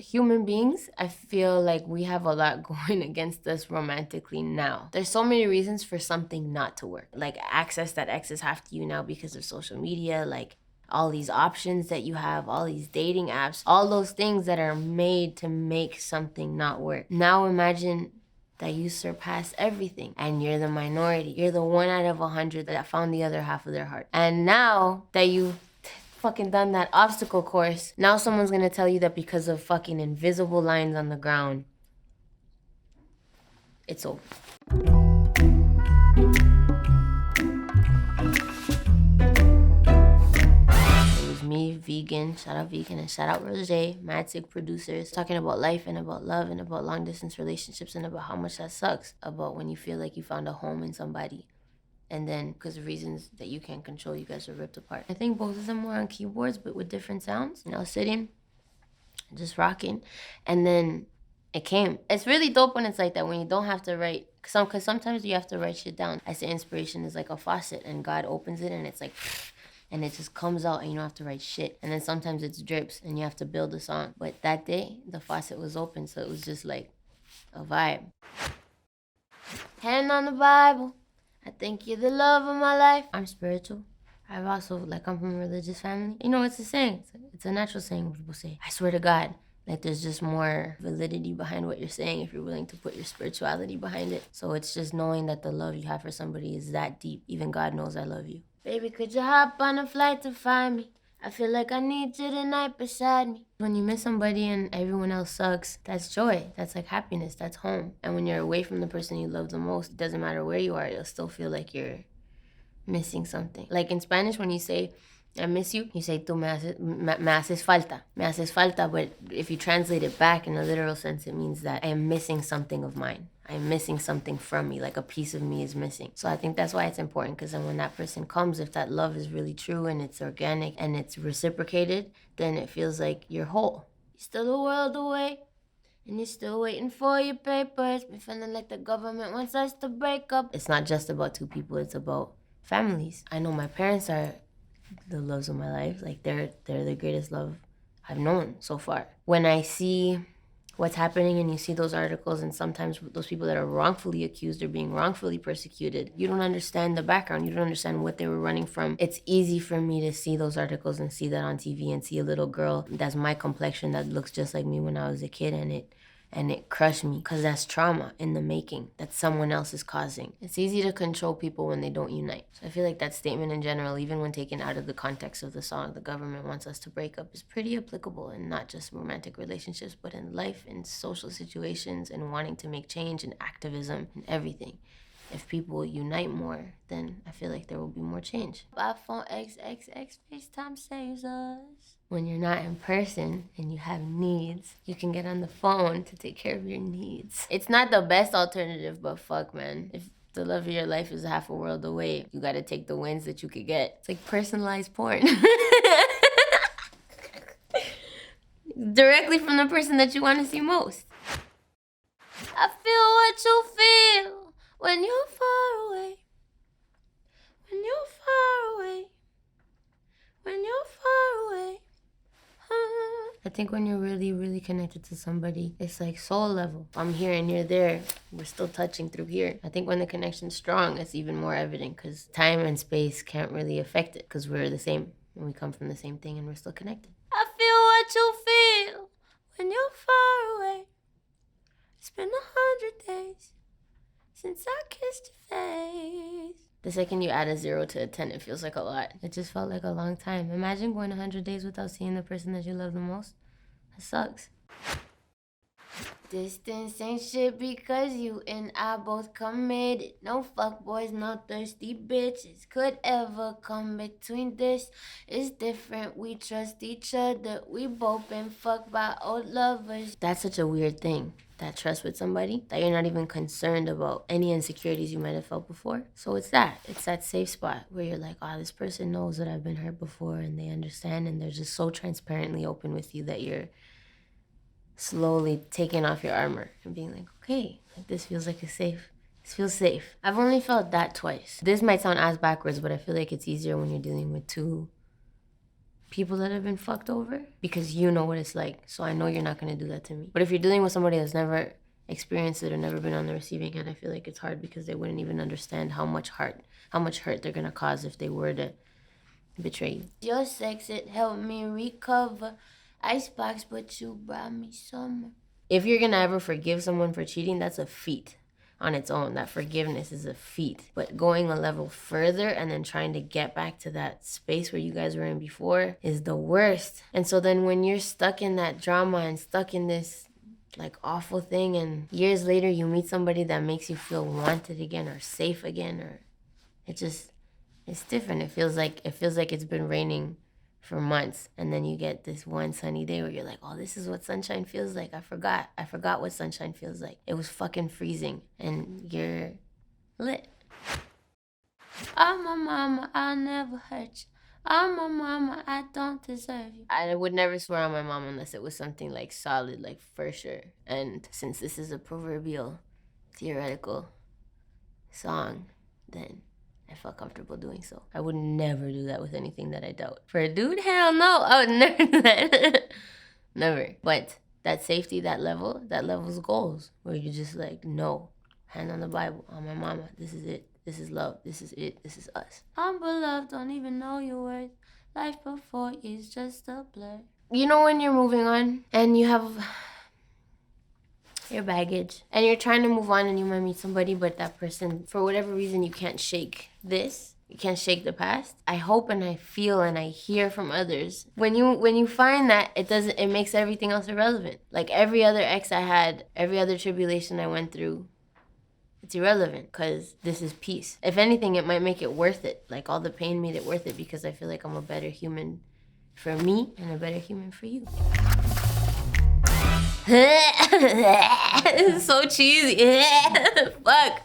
human beings, I feel like we have a lot going against us romantically now. There's so many reasons for something not to work. Like access that exes have to you now because of social media, like all these options that you have, all these dating apps, all those things that are made to make something not work. Now imagine that you surpass everything and you're the minority. You're the 1 out of 100 that found the other half of their heart. And now that you fucking done that obstacle course, now someone's gonna tell you that because of fucking invisible lines on the ground, it's over. It was me, Vegyn, shout out Vegyn, and shout out Rogét, mad sick producers, talking about life and about love and about long distance relationships and about how much that sucks, about when you feel like you found a home in somebody. And then, because of reasons that you can't control, you guys are ripped apart. I think both of them were on keyboards, but with different sounds. And I was sitting, just rocking, and then it came. It's really dope when it's like that, when you don't have to write. Because sometimes you have to write shit down. I say inspiration is like a faucet, and God opens it, and it's like, and it just comes out, and you don't have to write shit. And then sometimes it's drips, and you have to build a song. But that day, the faucet was open, so it was just like a vibe. Hand on the Bible. I think you're the love of my life. I'm spiritual. I've also, like, I'm from a religious family. You know, it's a saying. It's a natural saying when people say, I swear to God. Like, there's just more validity behind what you're saying if you're willing to put your spirituality behind it. So it's just knowing that the love you have for somebody is that deep. Even God knows I love you. Baby, could you hop on a flight to find me? I feel like I need you tonight beside me. When you miss somebody and everyone else sucks, that's joy. That's like happiness. That's home. And when you're away from the person you love the most, it doesn't matter where you are, you'll still feel like you're missing something. Like in Spanish, when you say, I miss you, you say, tú me haces falta. Me haces falta, but if you translate it back in a literal sense, it means that I am missing something of mine. I'm missing something from me, like a piece of me is missing. So I think that's why it's important, because then when that person comes, if that love is really true and it's organic and it's reciprocated, then it feels like you're whole. You're still a world away, and you're still waiting for your papers. Be feeling like the government wants us to break up. It's not just about two people, it's about families. I know my parents are the loves of my life. Like they're the greatest love I've known so far. When I see what's happening and you see those articles, and sometimes those people that are wrongfully accused or being wrongfully persecuted, you don't understand the background, you don't understand what they were running from. It's easy for me to see those articles and see that on TV and see a little girl that's my complexion that looks just like me when I was a kid, and it crushed me, because that's trauma in the making that someone else is causing. It's easy to control people when they don't unite. So I feel like that statement in general, even when taken out of the context of the song, the government wants us to break up, is pretty applicable in not just romantic relationships, but in life, in social situations, and wanting to make change, and activism, and everything. If people unite more, then I feel like there will be more change. iPhone XXX FaceTime saves us. When you're not in person and you have needs, you can get on the phone to take care of your needs. It's not the best alternative, but fuck, man. If the love of your life is half a world away, you gotta take the wins that you could get. It's like personalized porn. Directly from the person that you want to see most. I feel what you feel when you're far away. When you're far away. When you're far away. I think when you're really, really connected to somebody, it's like soul level. I'm here and you're there. We're still touching through here. I think when the connection's strong, it's even more evident, because time and space can't really affect it, because we're the same and we come from the same thing and we're still connected. I feel what you feel when you're far away. It's been 100 days since I kissed your face. The second you add a 0 to a 10, it feels like a lot. It just felt like a long time. Imagine going 100 days without seeing the person that you love the most. That sucks. Distance ain't shit because you and I both committed. No fuckboys, no thirsty bitches could ever come between this. It's different, we trust each other. We both been fucked by old lovers. That's such a weird thing, that trust with somebody, that you're not even concerned about any insecurities you might have felt before. So it's that safe spot where you're like, oh, this person knows that I've been hurt before, and they understand, and they're just so transparently open with you that you're slowly taking off your armor and being like, okay, like this feels like this feels safe. I've only felt that twice. This might sound ass backwards, but I feel like it's easier when you're dealing with two people that have been fucked over because you know what it's like. So I know you're not gonna do that to me. But if you're dealing with somebody that's never experienced it or never been on the receiving end, I feel like it's hard because they wouldn't even understand how much hurt they're gonna cause if they were to betray you. Your sex, it helped me recover. Icebox, but you brought me summer. If you're gonna ever forgive someone for cheating, that's a feat on its own. That forgiveness is a feat. But going a level further and then trying to get back to that space where you guys were in before is the worst. And so then when you're stuck in that drama and stuck in this like awful thing, and years later you meet somebody that makes you feel wanted again or safe again, or it's different. It feels like it's been raining for months, and then you get this one sunny day where you're like, oh, this is what sunshine feels like. I forgot what sunshine feels like. It was fucking freezing, and you're lit. I'm a mama, I'll never hurt you. I'm a mama, I don't deserve you. I would never swear on my mom unless it was something like solid, like for sure. And since this is a proverbial, theoretical song, then I felt comfortable doing so. I would never do that with anything that I doubt. For a dude, hell no, I would never do that. Never. But that safety, that level's goals, where you're just like, no, hand on the Bible, on my mama, this is it. This is love. This is it. This is us. I'm beloved, don't even know your worth. Life before is just a blur. You know when you're moving on and you have your baggage and you're trying to move on and you might meet somebody, but that person, for whatever reason, you can't shake this. You can't shake the past. I hope and I feel and I hear from others. When you find that, it makes everything else irrelevant. Like every other ex I had, every other tribulation I went through, it's irrelevant because this is peace. If anything, it might make it worth it. Like all the pain made it worth it because I feel like I'm a better human for me and a better human for you. It's so cheesy. Fuck.